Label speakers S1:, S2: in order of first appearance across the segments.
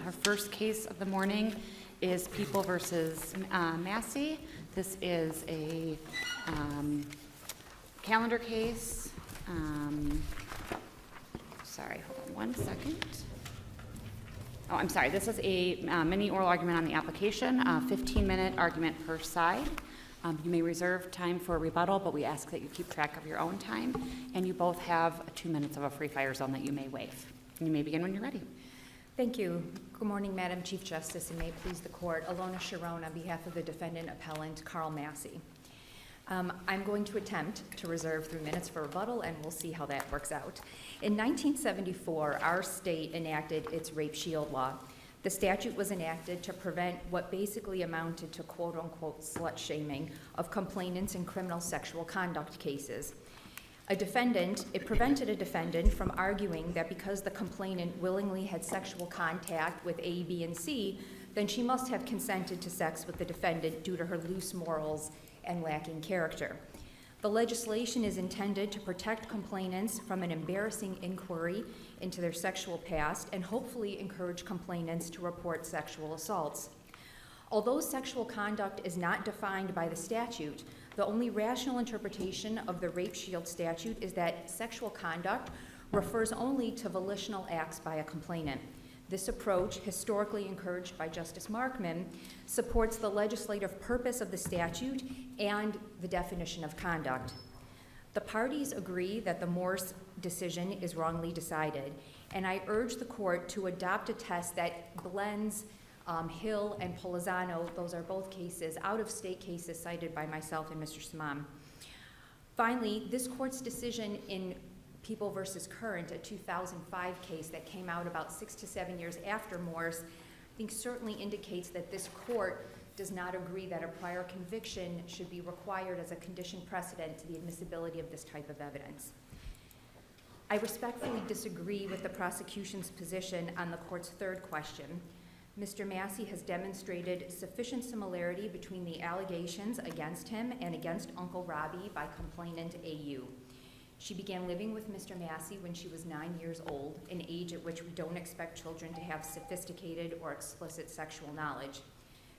S1: Our first case of the morning is People versus Masi. This is a calendar case. Sorry, hold on one second. Oh, I'm sorry. This is a mini oral argument on the application, 15-minute argument per side. You may reserve time for a rebuttal, but we ask that you keep track of your own time. And you both have 2 minutes of a free fire zone that you may waive. You may begin when you're ready.
S2: Thank you. Good morning, Madam Chief Justice, and may it please the court. Alona Sharon on behalf of the defendant appellant, Carl Masi. I'm going to attempt to reserve 3 minutes for rebuttal, and we'll see how that works out. In 1974, our state enacted its rape shield law. The statute was enacted to prevent what basically amounted to quote-unquote slut-shaming of complainants in criminal sexual conduct cases. It prevented a defendant from arguing that because the complainant willingly had sexual contact with A, B, and C, then she must have consented to sex with the defendant due to her loose morals and lacking character. The legislation is intended to protect complainants from an embarrassing inquiry into their sexual past and hopefully encourage complainants to report sexual assaults. Although sexual conduct is not defined by the statute, the only rational interpretation of the rape shield statute is that sexual conduct refers only to volitional acts by a complainant. This approach, historically encouraged by Justice Markman, supports the legislative purpose of the statute and the definition of conduct. The parties agree that the Morse decision is wrongly decided, and I urge the court to adopt a test that blends Hill and Polizano, those are both cases, out-of-state cases cited by myself and Mr. Samam. Finally, this court's decision in People versus Current, a 2005 case that came out about 6 to 7 years after Morse, I think certainly indicates that this court does not agree that a prior conviction should be required as a condition precedent to the admissibility of this type of evidence. I respectfully disagree with the prosecution's position on the court's third question. Mr. Masi has demonstrated sufficient similarity between the allegations against him and against Uncle Robbie by complainant AU. She began living with Mr. Masi when she was 9 years old, an age at which we don't expect children to have sophisticated or explicit sexual knowledge.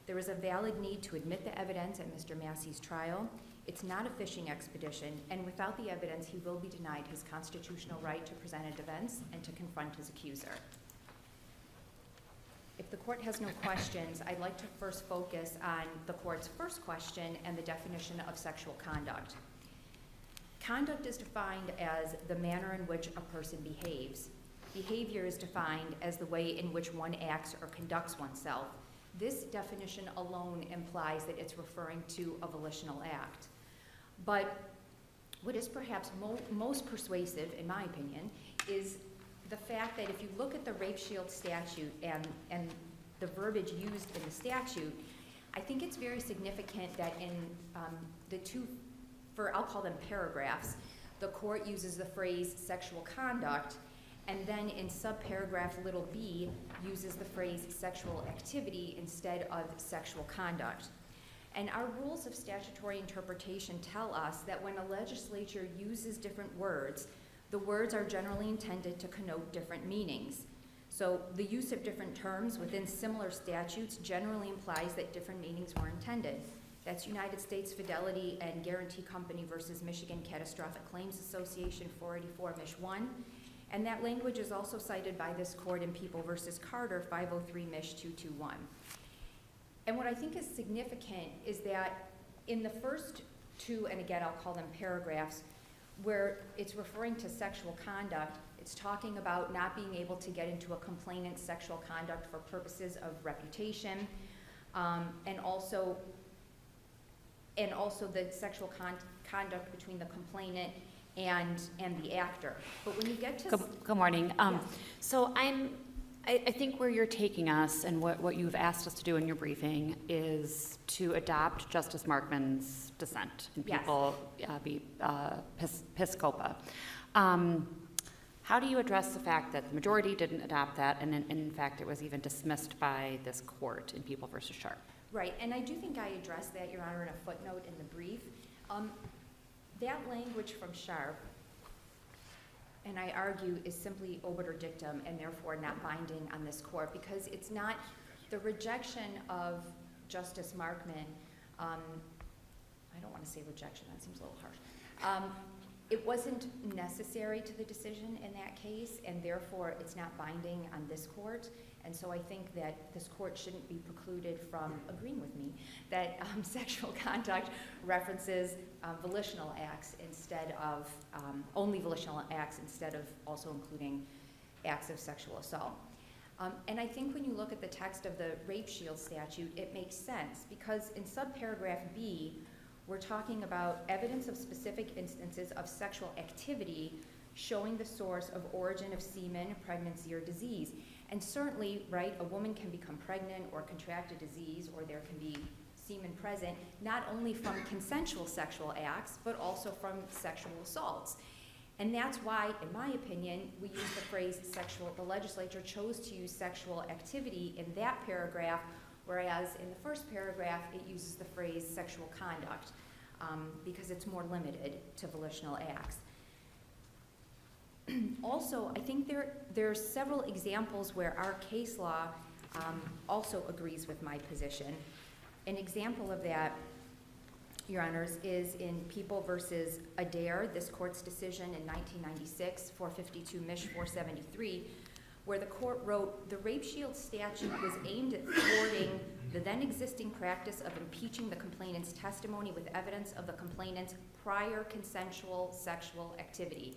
S2: There is a valid need to admit the evidence at Mr. Masi's trial. It's not a fishing expedition, and without the evidence, he will be denied his constitutional right to present a defense and to confront his accuser. If the court has no questions, I'd like to first focus on the court's first question and the definition of sexual conduct. Conduct is defined as the manner in which a person behaves. Behavior is defined as the way in which one acts or conducts oneself. This definition alone implies that it's referring to a volitional act. But what is perhaps most persuasive, in my opinion, is the fact that if you look at the rape shield statute and the verbiage used in the statute, I think it's very significant that in the two, I'll call them paragraphs, the court uses the phrase sexual conduct, and then in subparagraph little b uses the phrase sexual activity instead of sexual conduct. And our rules of statutory interpretation tell us that when a legislature uses different words, the words are generally intended to connote different meanings. So the use of different terms within similar statutes generally implies that different meanings were intended. That's United States Fidelity and Guarantee Company versus Michigan Catastrophic Claims Association 484 Mich 1. And that language is also cited by this court in People versus Carter 503 Mich 221. And what I think is significant is that in the first two, and again I'll call them paragraphs, where it's referring to sexual conduct, it's talking about not being able to get into a complainant's sexual conduct for purposes of reputation, and also the sexual conduct between the complainant and the actor. But when you get to...
S1: Good morning.
S2: Yes.
S1: So I think where you're taking us and what you've asked us to do in your briefing is to adopt Justice Markman's dissent in People v. Piscopa. How do you address the fact that the majority didn't adopt that, and in fact it was even dismissed by this court in People v. Sharp?
S2: Right, and I do think I addressed that, Your Honor, in a footnote in the brief. That language from Sharp and I argue is simply obiter dictum and therefore not binding on this court, because it's not the rejection of Justice Markman. I don't want to say rejection, that seems a little harsh. It wasn't necessary to the decision in that case, and therefore it's not binding on this court. And so I think that this court shouldn't be precluded from agreeing with me that sexual conduct references volitional acts instead of, only volitional acts instead of also including acts of sexual assault. And I think when you look at the text of the rape shield statute, it makes sense, because in subparagraph B, we're talking about evidence of specific instances of sexual activity showing the source of origin of semen, pregnancy, or disease. And certainly, right, a woman can become pregnant or contract a disease, or there can be semen present, not only from consensual sexual acts, but also from sexual assaults. And that's why, in my opinion, we use the phrase sexual, the legislature chose to use sexual activity in that paragraph, whereas in the first paragraph, it uses the phrase sexual conduct, because it's more limited to volitional acts. Also, I think there are several examples where our case law also agrees with my position. An example of that, Your Honors, is in People versus Adair, this court's decision in 1996, 452 Mich. 473, where the court wrote, the rape shield statute was aimed at thwarting the then existing practice of impeaching the complainant's testimony with evidence of the complainant's prior consensual sexual activity.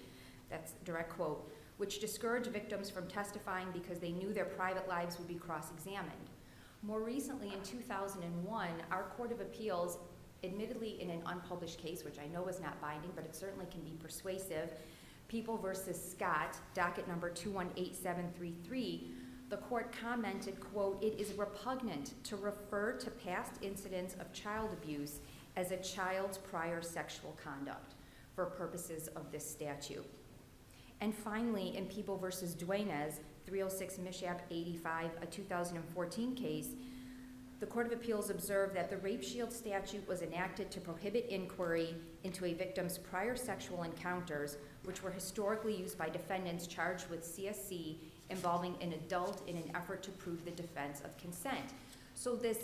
S2: That's a direct quote, which discouraged victims from testifying because they knew their private lives would be cross-examined. More recently, in 2001, our Court of Appeals, admittedly in an unpublished case, which I know is not binding, but it certainly can be persuasive, People versus Scott, docket number 218733, the court commented, quote, it is repugnant to refer to past incidents of child abuse as a child's prior sexual conduct for purposes of this statute. And finally, in People versus Duenas, 306 Mishap 85, a 2014 case, the Court of Appeals observed that the rape shield statute was enacted to prohibit inquiry into a victim's prior sexual encounters, which were historically used by defendants charged with CSC involving an adult in an effort to prove the defense of consent. So this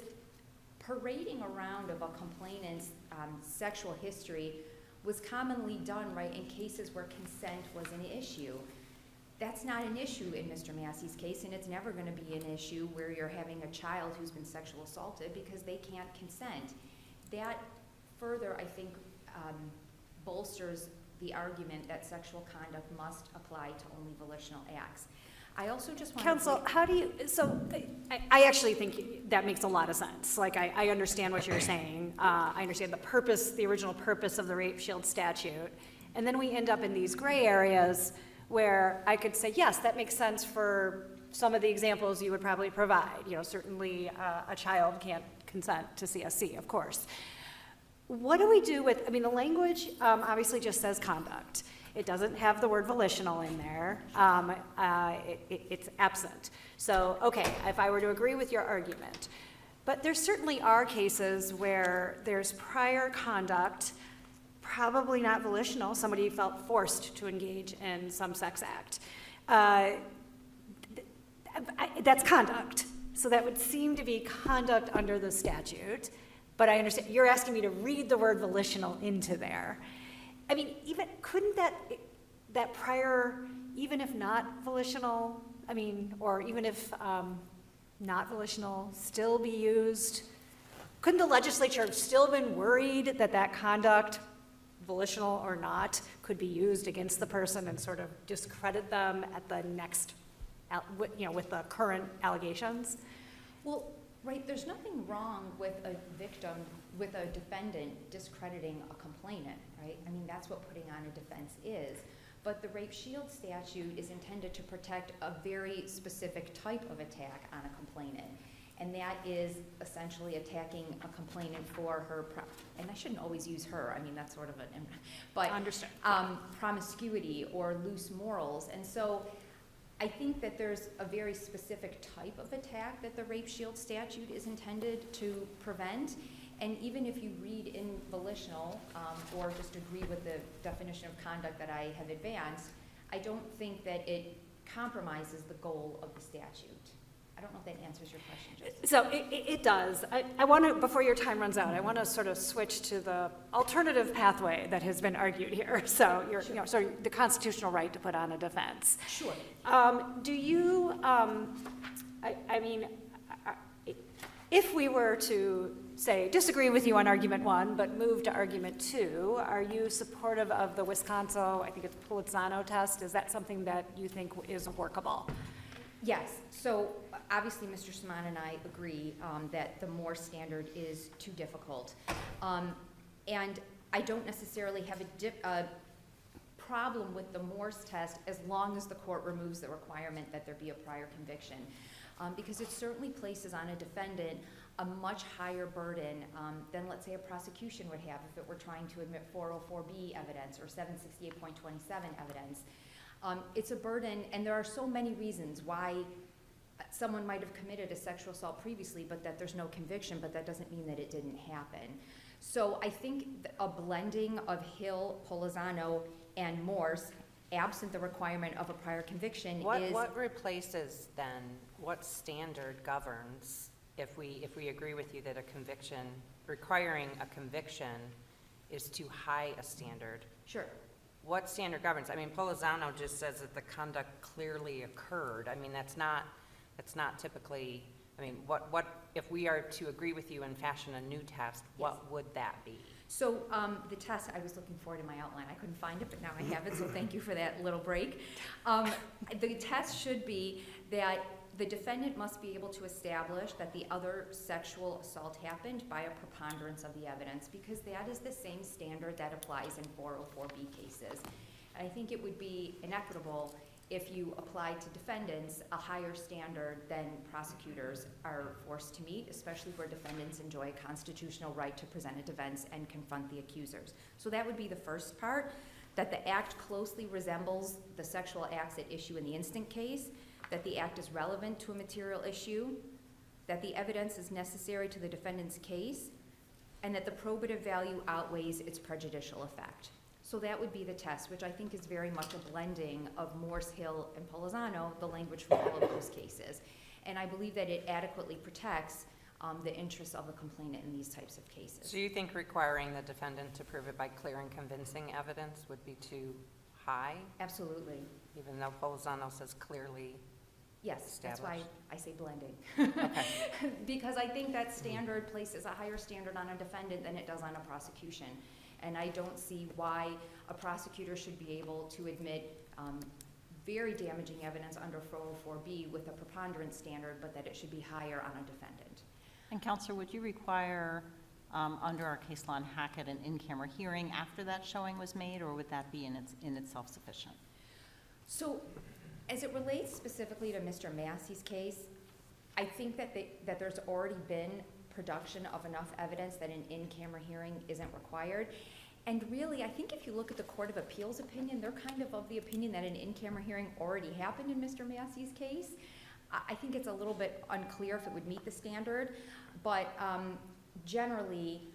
S2: parading around of a complainant's sexual history was commonly done, right, in cases where consent was an issue. That's not an issue in Mr. Masi's case, and it's never going to be an issue where you're having a child who's been sexually assaulted because they can't consent. That further, I think, bolsters the argument that sexual conduct must apply to only volitional acts. I also just want
S3: Counsel, how do you, so I actually think that makes a lot of sense. Like, I understand what you're saying. I understand the purpose, the original purpose of the rape shield statute. And then we end up in these gray areas where I could say, yes, that makes sense for some of the examples you would probably provide. You know, certainly a child can't consent to CSC, of course. What do we do with, I mean, the language obviously just says conduct. It doesn't have the word volitional in there. It's absent. So, okay, if I were to agree with your argument, but there certainly are cases where there's prior conduct, probably not volitional, somebody felt forced to engage in some sex act. That's conduct. So that would seem to be conduct under the statute, but I understand, you're asking me to read the word volitional into there. I mean, even, couldn't that prior, even if not volitional, I mean, or even if not volitional, still be used? Couldn't the legislature have still been worried that that conduct, volitional or not, could be used against the person and sort of discredit them at the next, you know, with the current allegations?
S2: Well, right, there's nothing wrong with a victim, with a defendant discrediting a complainant, right? I mean, that's what putting on a defense is. But the rape shield statute is intended to protect a very specific type of attack on a complainant. And that is essentially attacking a complainant for her, and I shouldn't always use her, I mean, that's sort of an, but
S3: Understood.
S2: Promiscuity or loose morals. And so I think that there's a very specific type of attack that the rape shield statute is intended to prevent. And even if you read in volitional or just agree with the definition of conduct that I have advanced, I don't think that it compromises the goal of the statute. I don't know if that answers your question, Justice.
S3: So it does. I want to, before your time runs out, I want to sort of switch to the alternative pathway that has been argued here. So so the constitutional right to put on a defense.
S2: Sure.
S3: Do you, I mean, if we were to, say, disagree with you on argument 1, but move to argument 2, are you supportive of the Wisconsin, I think it's Polizano test? Is that something that you think is workable?
S2: Yes. So obviously, Mr. Saman and I agree that the Moore standard is too difficult. And I don't necessarily have a problem with the Morse test as long as the court removes the requirement that there be a prior conviction. Because it certainly places on a defendant a much higher burden than, let's say, a prosecution would have if it were trying to admit 404B evidence or 768.27 evidence. It's a burden, and there are so many reasons why someone might have committed a sexual assault previously, but that there's no conviction, but that doesn't mean that it didn't happen. So I think a blending of Hill, Polizano, and Morse, absent the requirement of a prior conviction, is...
S4: What replaces then, what standard governs if we agree with you that a conviction, requiring a conviction is too high a standard?
S2: Sure.
S4: What standard governs? I mean, Polizano just says that the conduct clearly occurred. I mean, that's not typically, I mean, what if we are to agree with you and fashion a new test, what would that be?
S2: So the test, I was looking forward to my outline. I couldn't find it, but now I have it, so thank you for that little break. The test should be that the defendant must be able to establish that the other sexual assault happened by a preponderance of the evidence, because that is the same standard that applies in 404B cases. And I think it would be inequitable if you apply to defendants a higher standard than prosecutors are forced to meet, especially where defendants enjoy a constitutional right to present a defense and confront the accusers. So that would be the first part, that the act closely resembles the sexual acts at issue in the instant case, that the act is relevant to a material issue, that the evidence is necessary to the defendant's case, and that the probative value outweighs its prejudicial effect. So that would be the test, which I think is very much a blending of Morse, Hill, and Polizano, the language from all of those cases. And I believe that it adequately protects the interests of the complainant in these types of cases.
S4: So you think requiring the defendant to prove it by clear and convincing evidence would be too high?
S2: Absolutely.
S4: Even though Polizano says clearly?
S2: Yes, that's why I say blending.
S4: Okay.
S2: Because I think that standard places a higher standard on a defendant than it does on a prosecution. And I don't see why a prosecutor should be able to admit very damaging evidence under 404B with a preponderance standard, but that it should be higher on a defendant.
S5: And Counselor, would you require, under our case law in Hackett, an in-camera hearing after that showing was made, or would that be in itself sufficient?
S2: So, as it relates specifically to Mr. Masi's case, I think that there's already been production of enough evidence that an in-camera hearing isn't required. And really, I think if you look at the Court of Appeals opinion, they're kind of the opinion that an in-camera hearing already happened in Mr. Masi's case. I think it's a little bit unclear if it would meet the standard, but generally,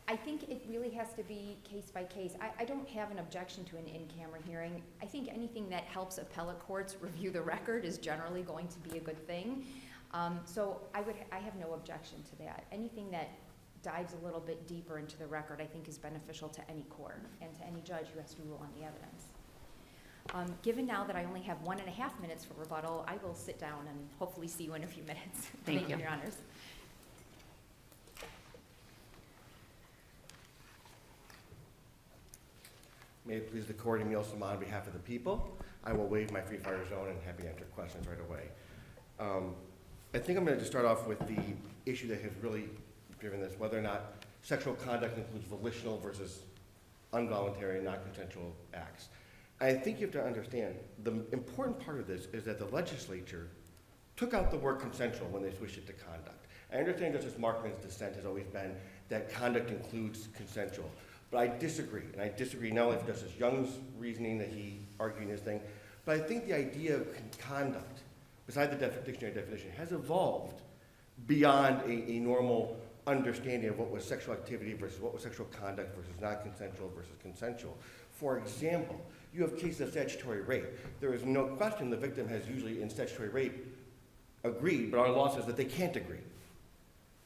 S2: I think it really has to be case by case. I don't have an objection to an in-camera hearing. I think anything that helps appellate courts review the record is generally going to be a good thing. So I have no objection to that. Anything that dives a little bit deeper into the record, I think, is beneficial to any court and to any judge who has to rule on the evidence. Given now that I only have 1.5 minutes for rebuttal, I will sit down and hopefully see you in a few minutes.
S1: Thank you.
S2: Your Honors.
S6: May it please the court, Emil Saman on behalf of the people. I will waive my free fire zone and happy to answer questions right away. I think I'm going to just start off with the issue that has really driven this, whether or not sexual conduct includes volitional versus involuntary and non-consensual acts. I think you have to understand, the important part of this is that the legislature took out the word consensual when they switched it to conduct. I understand Justice Markman's dissent has always been that conduct includes consensual. But I disagree, and I disagree not only with Justice Young's reasoning that he argued in his thing, but I think the idea of conduct, beside the dictionary definition, has evolved beyond a normal understanding of what was sexual activity versus what was sexual conduct versus non-consensual versus consensual. For example, you have cases of statutory rape. There is no question the victim has usually in statutory rape agreed, but our law says that they can't agree.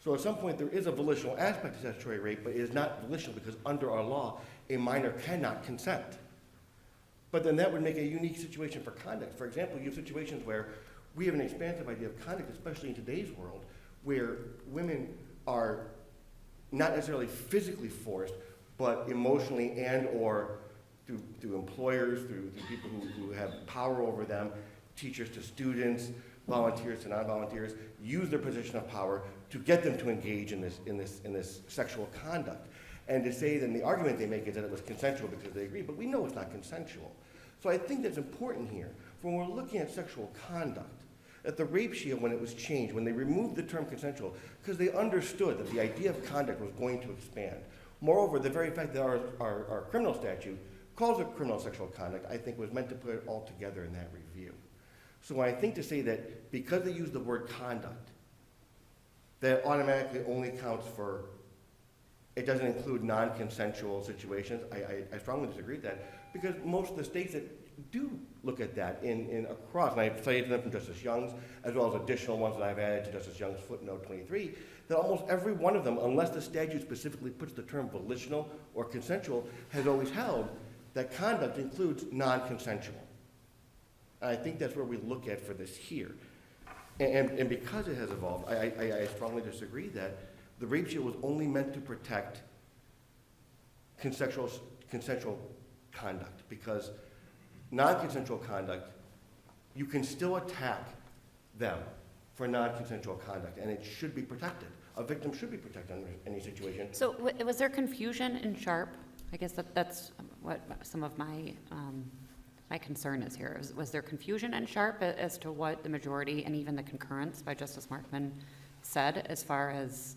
S6: So at some point there is a volitional aspect to statutory rape, but it is not volitional because under our law, a minor cannot consent. But then that would make a unique situation for conduct. For example, you have situations where we have an expansive idea of conduct, especially in today's world, where women are not necessarily physically forced, but emotionally and or through employers, through people who have power over them, teachers to students, volunteers to non-volunteers, use their position of power to get them to engage in this sexual conduct. And to say that the argument they make is that it was consensual because they agree, but we know it's not consensual. So I think that's important here. When we're looking at sexual conduct, at the rape shield, when it was changed, when they removed the term consensual, because they understood that the idea of conduct was going to expand. Moreover, the very fact that our criminal statute calls it criminal sexual conduct, I think was meant to put it all together in that review. So I think to say that because they use the word conduct, that automatically only counts for, it doesn't include non-consensual situations, I strongly disagree with that, because most of the states that do look at that in across, and I've cited them from Justice Young's, as well as additional ones that I've added to Justice Young's footnote 23, that almost every one of them, unless the statute specifically puts the term volitional or consensual, has always held that conduct includes non-consensual. And I think that's where we look at for this here. And because it has evolved, I strongly disagree that the rape shield was only meant to protect consensual conduct, because non-consensual conduct, you can still attack them for non-consensual conduct, and it should be protected. A victim should be protected under any situation.
S1: So was there confusion in Sharp? I guess that's what some of my my concern is here. Was there confusion in Sharp as to what the majority and even the concurrence by Justice Markman said as far as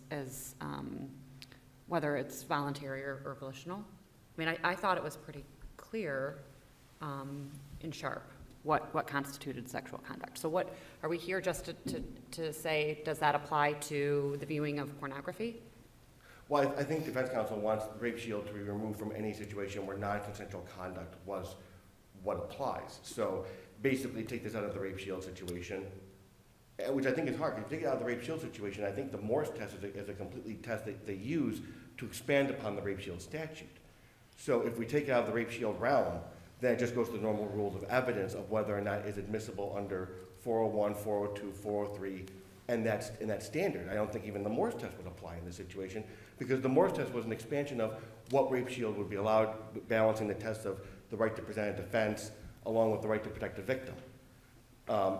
S1: whether it's voluntary or volitional? I mean, I thought it was pretty clear in Sharp what constituted sexual conduct. So what, are we here just to say, does that apply to the viewing of pornography?
S6: Well, I think defense counsel wants the rape shield to be removed from any situation where non-consensual conduct was what applies. So basically take this out of the rape shield situation, which I think is hard. If you take it out of the rape shield situation, I think the Morse test is a completely test that they use to expand upon the rape shield statute. So if we take it out of the rape shield realm, then it just goes to the normal rules of evidence of whether or not it's admissible under 401, 402, 403, and that standard. I don't think even the Morse test would apply in this situation, because the Morse test was an expansion of what rape shield would be allowed, balancing the test of the right to present a defense along with the right to protect the victim.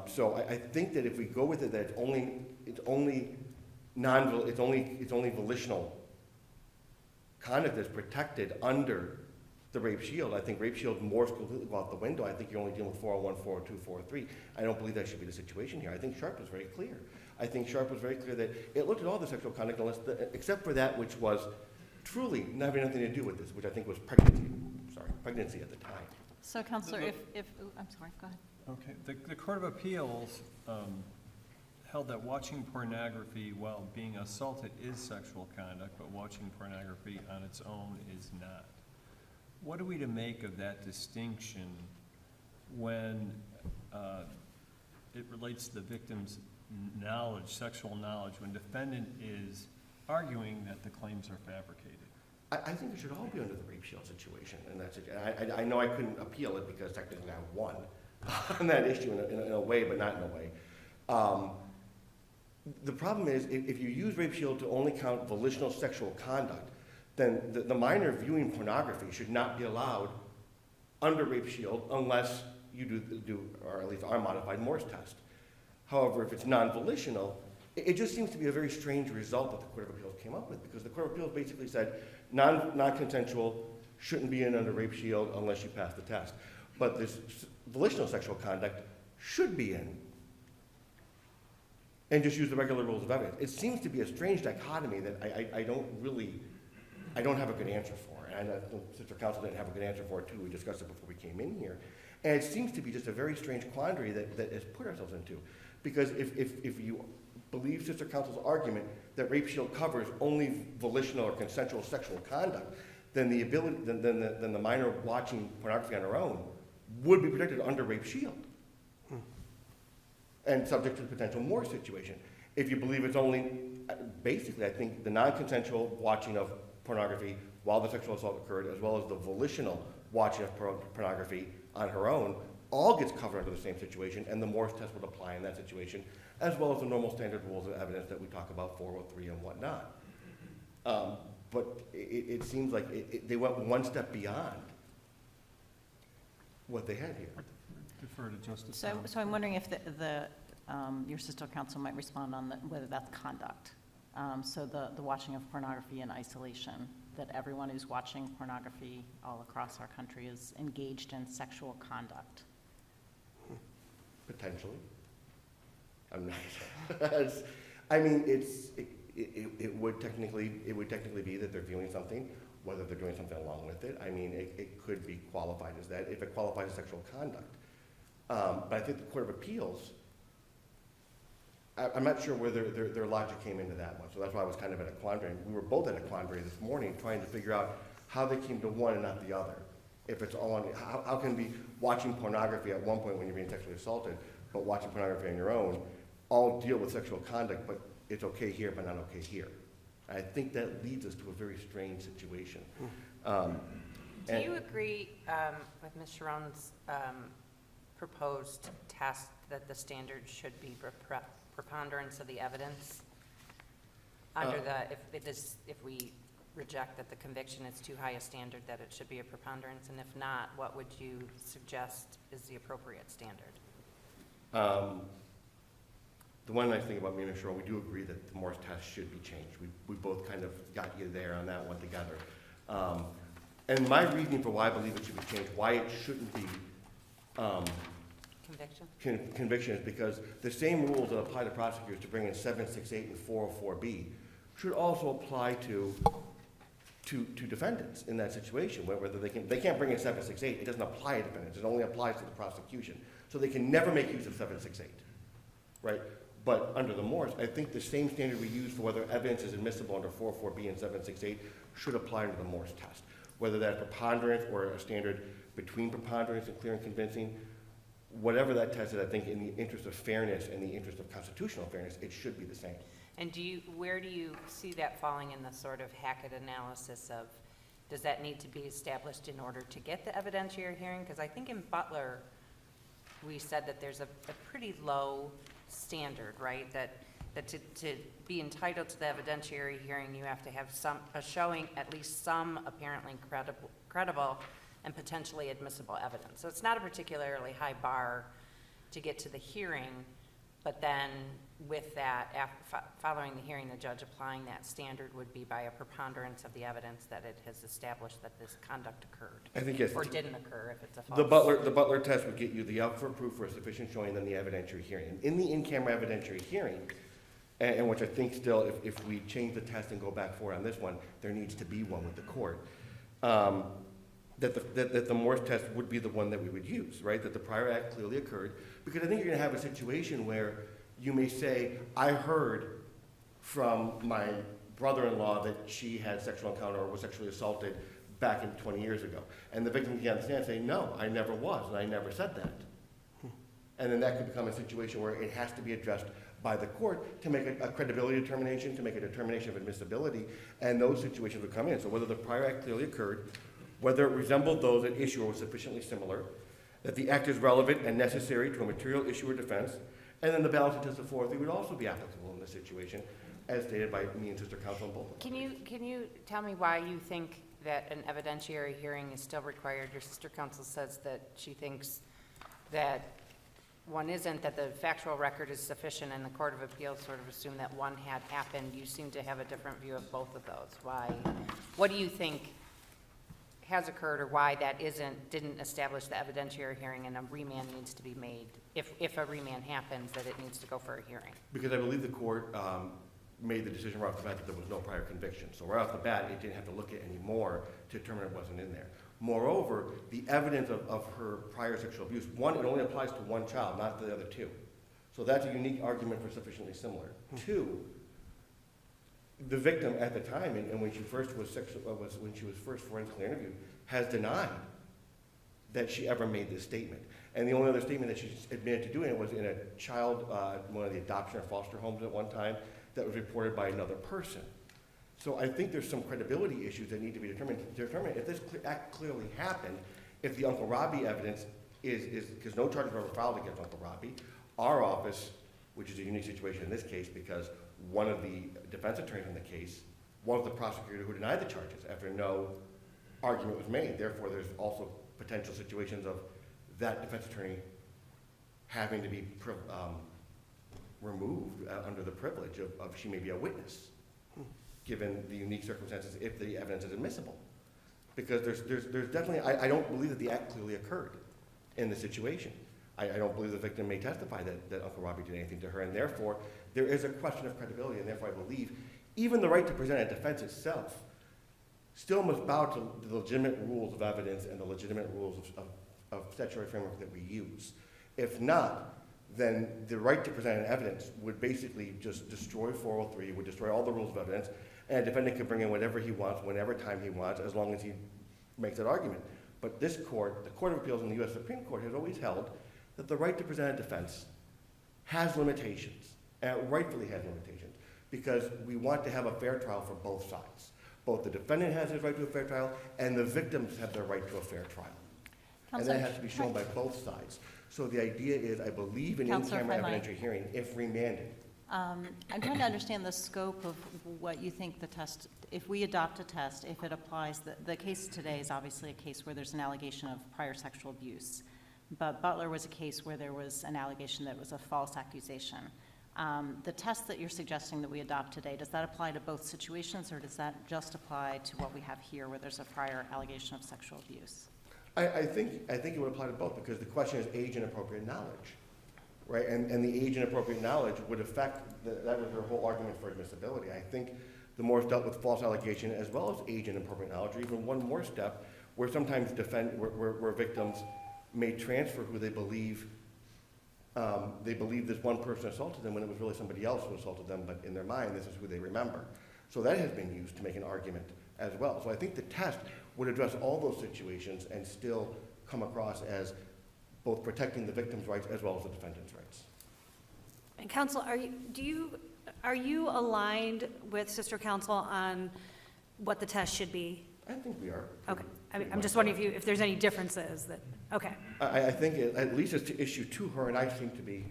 S6: So I think that if we go with it, that it's only volitional conduct that's protected under the rape shield. I think rape shield Morse completely go out the window. I think you're only dealing with 401, 402, 403. I don't believe that should be the situation here. I think Sharp was very clear. I think Sharp was very clear that it looked at all the sexual conduct except for that which was truly not having anything to do with this, which I think was pregnancy at the time.
S5: So, Counselor, I'm sorry, go ahead.
S7: Okay, the Court of Appeals held that watching pornography while being assaulted is sexual conduct, but watching pornography on its own is not. What are we to make of that distinction when it relates to the victim's knowledge, sexual knowledge, when defendant is arguing that the claims are fabricated?
S6: I think it should all be under the rape shield situation, and I know I couldn't appeal it because technically I won on that issue in a way, but not in a way. The problem is if you use rape shield to only count volitional sexual conduct, then the minor viewing pornography should not be allowed under rape shield unless you do or at least our modified Morse test. However, if it's non-volitional, it just seems to be a very strange result that the Court of Appeals came up with, because the Court of Appeals basically said non-consensual shouldn't be in under rape shield unless you pass the test. But this volitional sexual conduct should be in, and just use the regular rules of evidence. It seems to be a strange dichotomy that I don't have a good answer for. And I know Sister Counsel didn't have a good answer for it too. We discussed it before we came in here. And it seems to be just a very strange quandary that has put ourselves into. Because if you believe Sister Counsel's argument that rape shield covers only volitional or consensual sexual conduct, then the minor watching pornography on her own would be protected under Rape Shield. And subject to the potential Moore situation. If you believe it's only, basically, I think the non-consensual watching of pornography while the sexual assault occurred, as well as the volitional watching of pornography on her own, all gets covered under the same situation, and the Morse test would apply in that situation, as well as the normal standard rules of evidence that we talk about, 403 and whatnot. But it seems like they went one step beyond what they had here.
S7: Defer to Justice
S5: So,
S7: Brown.
S5: so I'm wondering if your sister counsel might respond on whether that's conduct. So the watching of pornography in isolation, that everyone who's watching pornography all across our country is engaged in sexual conduct.
S6: Potentially. I'm not. I mean, it would technically be that they're viewing something, whether they're doing something along with it. I mean, it could be qualified as that if it qualifies as sexual conduct. But I think the Court of Appeals, I'm not sure where their logic came into that one. So that's why I was kind of at a quandary. We were both at a quandary this morning trying to figure out how they came to one and not the other. If it's all on, how can be watching pornography at one point when you're being sexually assaulted, but watching pornography on your own, all deal with sexual conduct, but it's okay here, but not okay here. I think that leads us to a very strange situation.
S4: Do you agree with Ms. Sharon's proposed test that the standard should be preponderance of the evidence? Under if we reject that the conviction is too high a standard, that it should be a preponderance, and if not, what would you suggest is the appropriate standard?
S6: The one nice thing about me and Sharon, we do agree that the Morse test should be changed. We both kind of got you there on that one together. And my reasoning for why I believe it should be changed, why it shouldn't be conviction is because the same rules that apply to prosecutors to bring in 768 and 404B should also apply to defendants in that situation, whether they can't bring in 768. It doesn't apply to defendants. It only applies to the prosecution. So they can never make use of 768, right? But under the Morse, I think the same standard we use for whether evidence is admissible under 404B and 768 should apply to the Morse test. Whether that's preponderance or a standard between preponderance and clear and convincing, whatever that test is, I think in the interest of fairness and the interest of constitutional fairness, it should be the same.
S4: And where do you see that falling in the sort of Hackett analysis of, does that need to be established in order to get the evidentiary hearing? Because I think in Butler, we said that there's a pretty low standard, right? That to be entitled to the evidentiary hearing, you have to have a showing at least some apparently credible and potentially admissible evidence. So it's not a particularly high bar to get to the hearing, but then with that, following the hearing, the judge applying that standard would be by a preponderance of the evidence that it has established that this conduct occurred.
S6: I think yes.
S4: Or didn't occur if it's a false.
S6: The Butler test would get you the up for proof for a sufficient showing than the evidentiary hearing. In the in-camera evidentiary hearing, and which I think still, if we change the test and go back forward on this one, there needs to be one with the court. That the Morse test would be the one that we would use, right? That the prior act clearly occurred, because I think you're going to have a situation where you may say, I heard from my brother-in-law that she had sexual encounter or was sexually assaulted back in 20 years ago. And the victim can get on the stand and say, no, I never was, and I never said that. And then that could become a situation where it has to be addressed by the court to make a credibility determination, to make a determination of admissibility, and those situations would come in. So whether the prior act clearly occurred, whether it resembled those at issue or was sufficiently similar, that the act is relevant and necessary to a material issue or defense, and then the balancing test of 403 would also be applicable in this situation, as stated by me and sister counsel in both.
S4: Can you tell me why you think that an evidentiary hearing is still required? Your sister counsel says that she thinks that one isn't, that the factual record is sufficient, and the Court of Appeals sort of assumed that one had happened. You seem to have a different view of both of those. Why? What do you think has occurred, or why that didn't establish the evidentiary hearing and a remand needs to be made? If a remand happens, that it needs to go for a hearing? Because
S6: I believe the court made the decision right off the bat that there was no prior conviction. So right off the bat, it didn't have to look at any more to determine it wasn't in there. Moreover, the evidence of her prior sexual abuse, one, it only applies to one child, not the other two. So that's a unique argument for sufficiently similar. Two, the victim at the time, and when she first when she was first forensically interviewed, has denied that she ever made this statement. And the only other statement that she admitted to doing it was in a child, one of the adoption or foster homes at one time, that was reported by another person. So I think there's some credibility issues that need to be determined if this act clearly happened, if the Uncle Robbie evidence is, because no charges were ever filed against Uncle Robbie, our office, which is a unique situation in this case because one of the defense attorneys in the case was the prosecutor who denied the charges after no argument was made. Therefore, there's also potential situations of that defense attorney having to be removed under the privilege of she may be a witness, given the unique circumstances if the evidence is admissible. Because there's definitely, I don't believe that the act clearly occurred in the situation. I don't believe the victim may testify that Uncle Robbie did anything to her, and therefore, there is a question of credibility, and therefore I believe even the right to present a defense itself still must bow to the legitimate rules of evidence and the legitimate rules of statutory framework that we use. If not, then the right to present an evidence would basically just destroy 403, would destroy all the rules of evidence, and a defendant can bring in whatever he wants, whenever time he wants, as long as he makes that argument. But this court, the Court of Appeals in the U.S. Supreme Court, has always held that the right to present a defense has limitations, and it rightfully has limitations, because we want to have a fair trial for both sides. Both the defendant has his right to a fair trial, and the victims have their right to a fair trial. And that has to be shown by both sides. So the idea is, I believe in in-camera evidentiary hearing if remanded.
S5: I'm trying to understand the scope of what you think the test, if we adopt a test, if it applies, the case today is obviously a case where there's an allegation of prior sexual abuse. But Butler was a case where there was an allegation that was a false accusation. The test that you're suggesting that we adopt today, does that apply to both situations, or does that just apply to what we have here where there's a prior allegation of sexual abuse?
S6: I think it would apply to both, because the question is age and appropriate knowledge, right? And the age and appropriate knowledge would affect, that was her whole argument for admissibility. I think the more it's dealt with false allegation as well as age and appropriate knowledge, or even one more step, where sometimes where victims may transfer who they believe this one person assaulted them when it was really somebody else who assaulted them, but in their mind, this is who they remember. So that has been used to make an argument as well. So I think the test would address all those situations and still come across as both protecting the victim's rights as well as the defendant's rights.
S3: And counsel, are you aligned with sister counsel on what the test should be?
S6: I think we are.
S3: Okay. I'm just wondering if there's any differences that, okay.
S6: I think at least as to issue to her, and I seem to be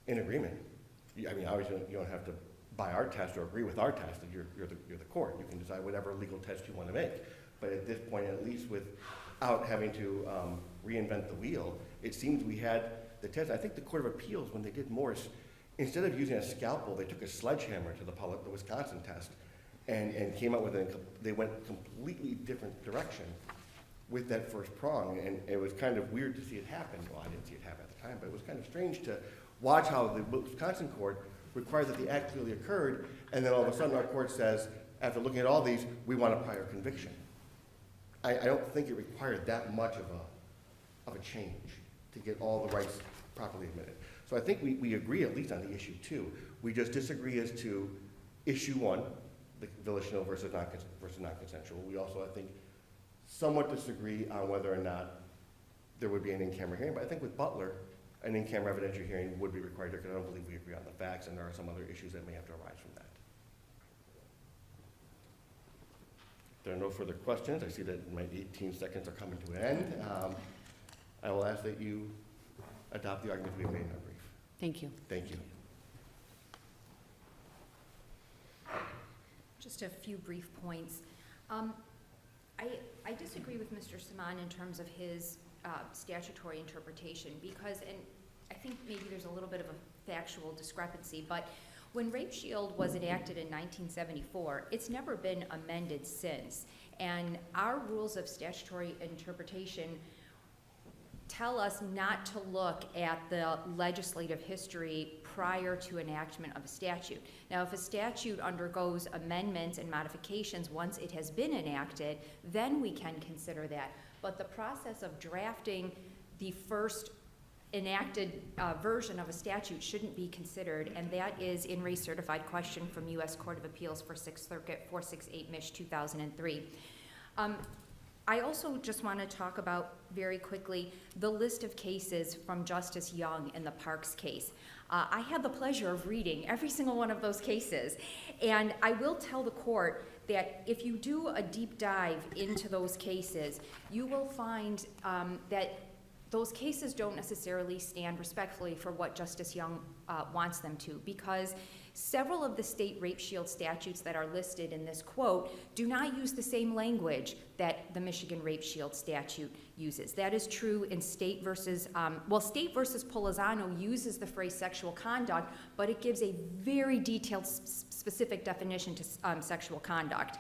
S6: in agreement. I mean, obviously, you don't have to buy our test or agree with our test. You're the court. You can decide whatever legal test you want to make. But at this point, at least without having to reinvent the wheel, it seems we had the test. I think the Court of Appeals, when they did Morse, instead of using a scalpel, they took a sledgehammer to the Wisconsin test and came out with they went completely different direction with that first prong. And it was kind of weird to see it happen. Well, I didn't see it happen at the time, but it was kind of strange to watch how the Wisconsin court required that the act clearly occurred, and then all of a sudden our court says, after looking at all these, we want a prior conviction. I don't think it required that much of a change to get all the rights properly admitted. So I think we agree at least on the issue 2. We just disagree as to issue 1, the volitional versus non-consensual. We also, I think, somewhat disagree on whether or not there would be an in-camera hearing, but I think with Butler, an in-camera evidentiary hearing would be required because I don't believe we agree on the facts, and there are some other issues that may have to arise from that. If there are no further questions, I see that my 18 seconds are coming to an end. I will ask that you adopt the arguments we have made in our brief.
S1: Thank you.
S6: Thank you.
S2: Just a few brief points. I disagree with Mr. Saman in terms of his statutory interpretation because, and I think maybe there's a little bit of a factual discrepancy, but when Rape Shield was enacted in 1974, it's never been amended since. And our rules of statutory interpretation tell us not to look at the legislative history prior to enactment of a statute. Now, if a statute undergoes amendments and modifications once it has been enacted, then we can consider that. But the process of drafting the first enacted version of a statute shouldn't be considered, and that is in re certified question from U.S. Court of Appeals for Sixth Circuit 468 Mich 2003. I also just want to talk about very quickly the list of cases from Justice Young in the Parks case. I had the pleasure of reading every single one of those cases, and I will tell the court that if you do a deep dive into those cases, you will find that those cases don't necessarily stand respectfully for what Justice Young wants them to, because several of the state rape shield statutes that are listed in this quote do not use the same language that the Michigan rape shield statute uses. That is true in State versus Polizano uses the phrase sexual conduct, but it gives a very detailed, specific definition to sexual conduct.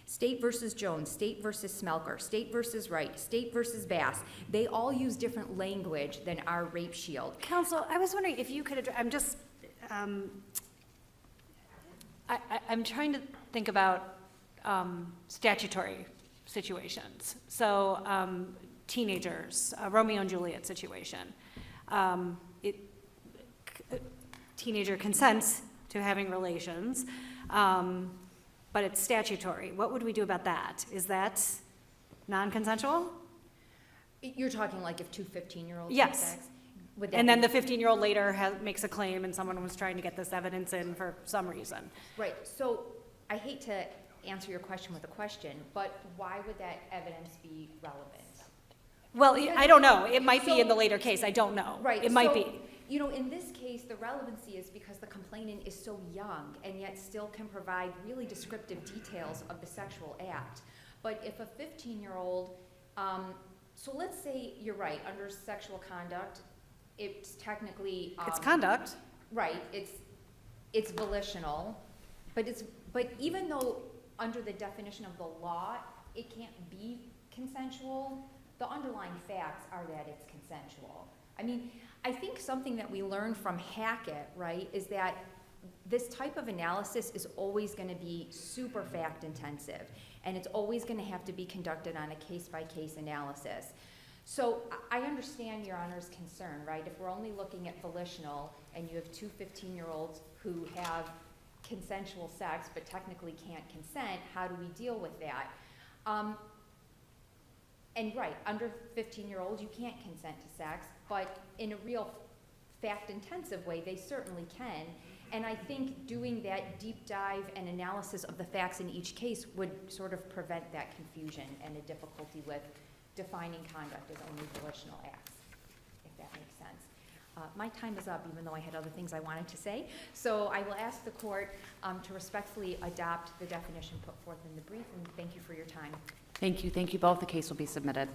S2: State versus Jones, State versus Smelker, State versus Wright, State versus Bass, they all use different language than our rape shield.
S3: Counsel, I was wondering if you could I'm trying to think about statutory situations. So teenagers, Romeo and Juliet situation. Teenager consents to having relations, but it's statutory. What would we do about that? Is that non-consensual?
S2: You're talking like if two 15-year-olds
S3: Yes.
S2: have sex? Would that
S3: And then
S2: be-
S3: the 15-year-old later makes a claim and someone was trying to get this evidence in for some reason.
S2: Right, so I hate to answer your question with a question, but why would that evidence be relevant?
S3: Well, I don't know. It might be in the
S2: So-
S3: later case. I don't know.
S2: Right.
S3: It might
S2: so,
S3: be.
S2: You know, in this case, the relevancy is because the complainant is so young and yet still can provide really descriptive details of the sexual act. But if a 15-year-old, so let's say you're right, under sexual conduct, it's technically.
S3: It's conduct.
S2: Right, it's volitional, but even though under the definition of the law, it can't be consensual, the underlying facts are that it's consensual. I mean, I think something that we learned from Hackett, right, is that this type of analysis is always going to be super fact intensive, and it's always going to have to be conducted on a case-by-case analysis. So I understand Your Honor's concern, right? If we're only looking at volitional and you have two 15-year-olds who have consensual sex but technically can't consent, how do we deal with that? And right, under 15-year-olds, you can't consent to sex, but in a real fact-intensive way, they certainly can. And I think doing that deep dive and analysis of the facts in each case would sort of prevent that confusion and a difficulty with defining conduct as only volitional acts, if that makes sense. My time is up, even though I had other things I wanted to say. So I will ask the court to respectfully adopt the definition put forth in the brief, and thank you for your time.
S1: Thank you both. The case will be submitted.